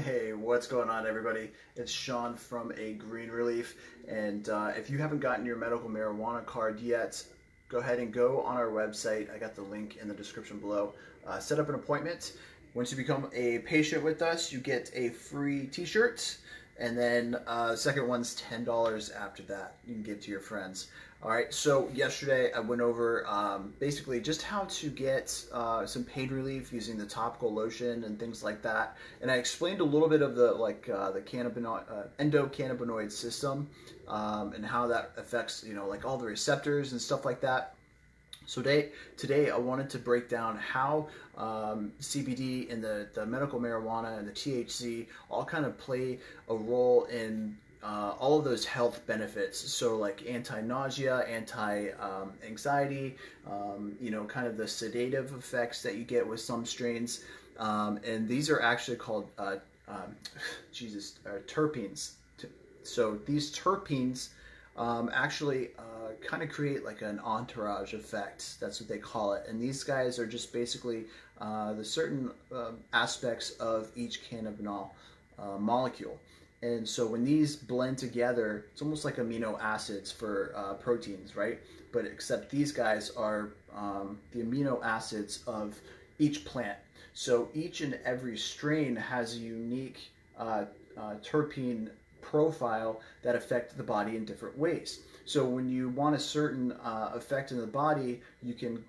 Hey, what's going on, everybody? It's Sean from A Green Relief, and if you haven't gotten your medical marijuana card yet, go ahead and go on our website. I got the link in the description below. Set up an appointment. Once you become a patient with us, you get a free T-shirt, and then the second one's $10 after that. You can give to your friends. All right, so yesterday I went over basically just how to get some pain relief using the topical lotion and things like that, and I explained a little bit of the the cannabinoid endocannabinoid system and how that affects like all the receptors and stuff like that. So today I wanted to break down how CBD and the medical marijuana and the THC all kind of play a role in all of those health benefits. So like anti-nausea, anti-anxiety, kind of the sedative effects that you get with some strains. And these are actually called, terpenes. So these terpenes actually kind of create like an entourage effect. That's what they call it. And these guys are just basically the certain aspects of each cannabinol molecule. And so when these blend together, it's almost like amino acids for proteins, right? But except these guys are the amino acids of each plant. So each and every strain has a unique terpene profile that affect the body in different ways. So when you want a certain effect in the body, you can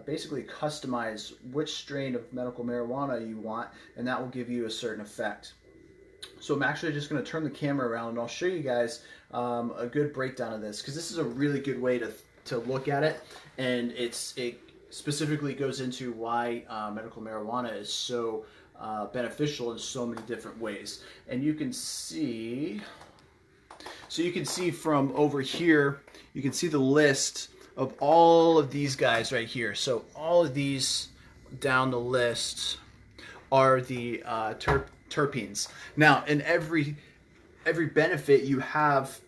basically customize which strain of medical marijuana you want, and that will give you a certain effect. So I'm actually just going to turn the camera around and I'll show you guys a good breakdown of this, because this is a really good way to look at it, and it specifically goes into why medical marijuana is so beneficial in so many different ways. And you can see, from over here, you can see the list of all of these guys right here. So all of these down the list are the terpenes. Now, in every benefit, you have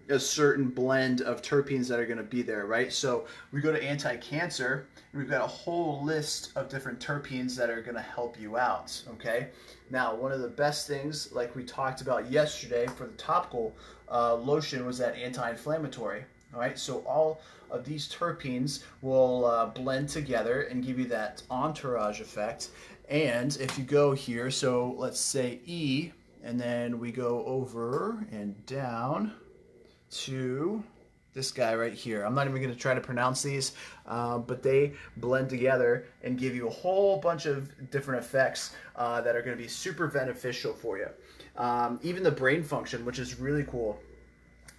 a certain blend of terpenes that are going to be there, right? So we go to anti-cancer, and we've got a whole list of different terpenes that are going to help you out, okay? Now, one of the best things, like we talked about yesterday for the topical lotion, was that anti-inflammatory, all right? So all of these terpenes will blend together and give you that entourage effect. And if you go here, so let's say E, and then we go over and down to this guy right here. I'm not even going to try to pronounce these, but they blend together and give you a whole bunch of different effects that are going to be super beneficial for you. Even the brain function, which is really cool,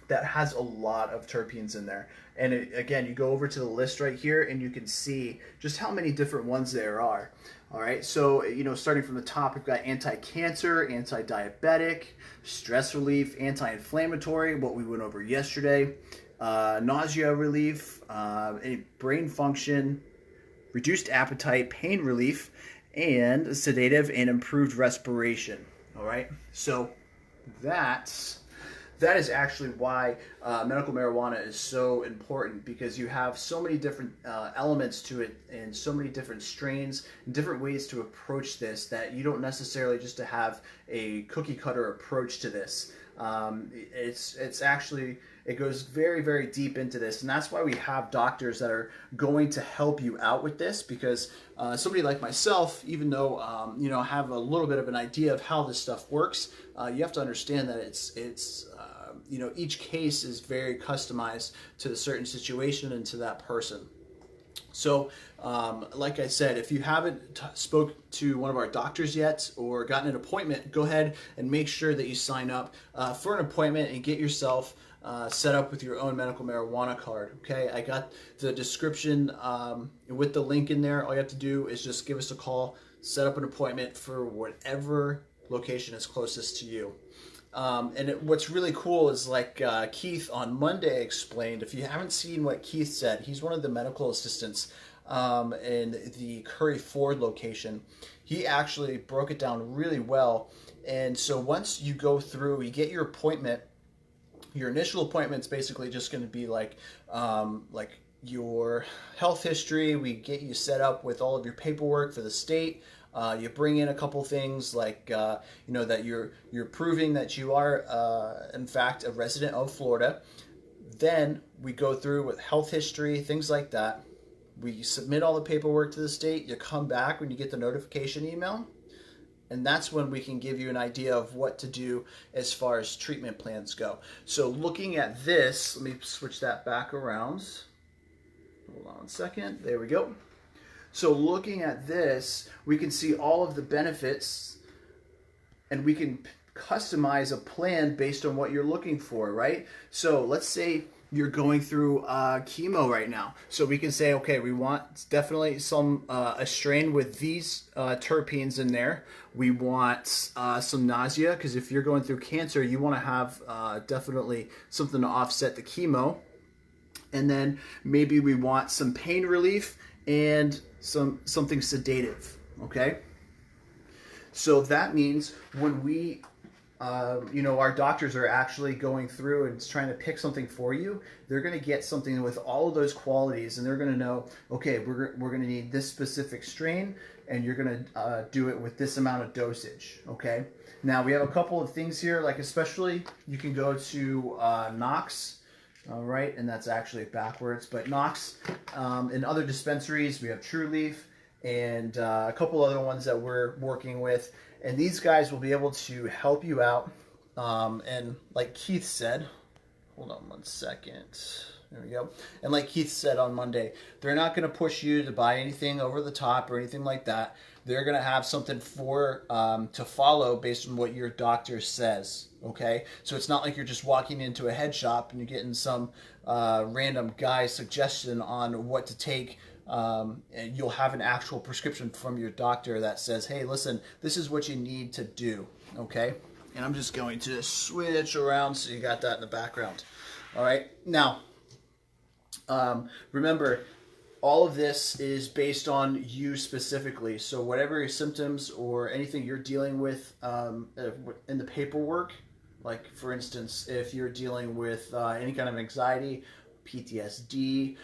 that has a lot of terpenes in there. And again, you go over to the list right here and you can see just how many different ones there are. All right, so starting from the top, we've got anti-cancer, anti-diabetic, stress relief, anti-inflammatory, what we went over yesterday, nausea relief, brain function, reduced appetite, pain relief, and sedative and improved respiration. All right, so that is actually why medical marijuana is so important, because you have so many different elements to it and so many different strains and different ways to approach this, that you don't necessarily just to have a cookie cutter approach to this. It's actually, it goes very, very deep into this, and that's why we have doctors that are going to help you out with this, because somebody like myself, even though I have a little bit of an idea of how this stuff works, you have to understand that it's each case is very customized to a certain situation and to that person. So, like I said, if you haven't spoke to one of our doctors yet or gotten an appointment, go ahead and make sure that you sign up for an appointment and get yourself set up with your own medical marijuana card. Okay, I got the description with the link in there. All you have to do is just give us a call, set up an appointment for whatever location is closest to you. What's really cool is, like Keith on Monday explained, if you haven't seen what Keith said, he's one of the medical assistants in the Curry Ford location. He actually broke it down really well. And so once you go through, you get your appointment, your initial appointment's basically just going to be like your health history. We get you set up with all of your paperwork for the state. You bring in a couple things like you know, that you're proving that you are in fact a resident of Florida. Then we go through with health history, things like that. We submit all the paperwork to the state. You come back when you get the notification email, and that's when we can give you an idea of what to do as far as treatment plans go. So looking at this, let me switch that back around. Hold on a second. There we go. So looking at this, we can see all of the benefits, and we can customize a plan based on what you're looking for, right? So let's say you're going through chemo right now. So we can say, okay, we want definitely some a strain with these terpenes in there. We want some nausea, because if you're going through cancer, you want to have definitely something to offset the chemo. And then maybe we want some pain relief and something sedative, okay? So that means when we you know, our doctors are actually going through and trying to pick something for you, they're going to get something with all of those qualities, and they're going to know, okay, we're going to need this specific strain, and you're going to do it with this amount of dosage, okay? Now, we have a couple of things here, like especially you can go to Knox, all right, and that's actually backwards, but Knox, in other dispensaries, we have True Leaf, and a couple other ones that we're working with. And these guys will be able to help you out. And like Keith said, hold on one second. There we go. And like Keith said on Monday, they're not going to push you to buy anything over the top or anything like that. They're going to have something for to follow based on what your doctor says. Okay, so it's not like you're just walking into a head shop and you're getting some random guy's suggestion on what to take. And you'll have an actual prescription from your doctor that says, hey, listen, this is what you need to do, okay? And I'm just going to switch around so you got that in the background. All right, now, remember, all of this is based on you specifically. So whatever your symptoms or anything you're dealing with in the paperwork, like for instance, if you're dealing with any kind of anxiety, PTSD,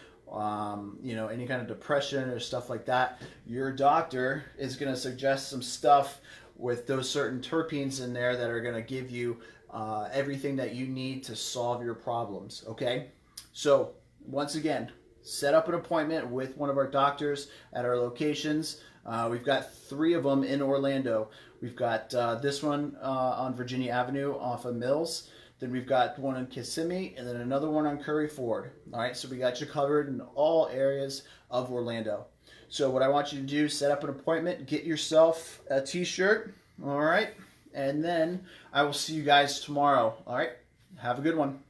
you know, any kind of depression or stuff like that, your doctor is going to suggest some stuff with those certain terpenes in there that are going to give you everything that you need to solve your problems, okay? So once again, set up an appointment with one of our doctors at our locations. We've got 3 of them in Orlando. We've got this one on Virginia Avenue off of Mills. Then we've got one in Kissimmee, and then another one on Curry Ford. All right, so we got you covered in all areas of Orlando. So what I want you to do, set up an appointment, get yourself a t-shirt, all right? And then I will see you guys tomorrow, all right? Have a good one.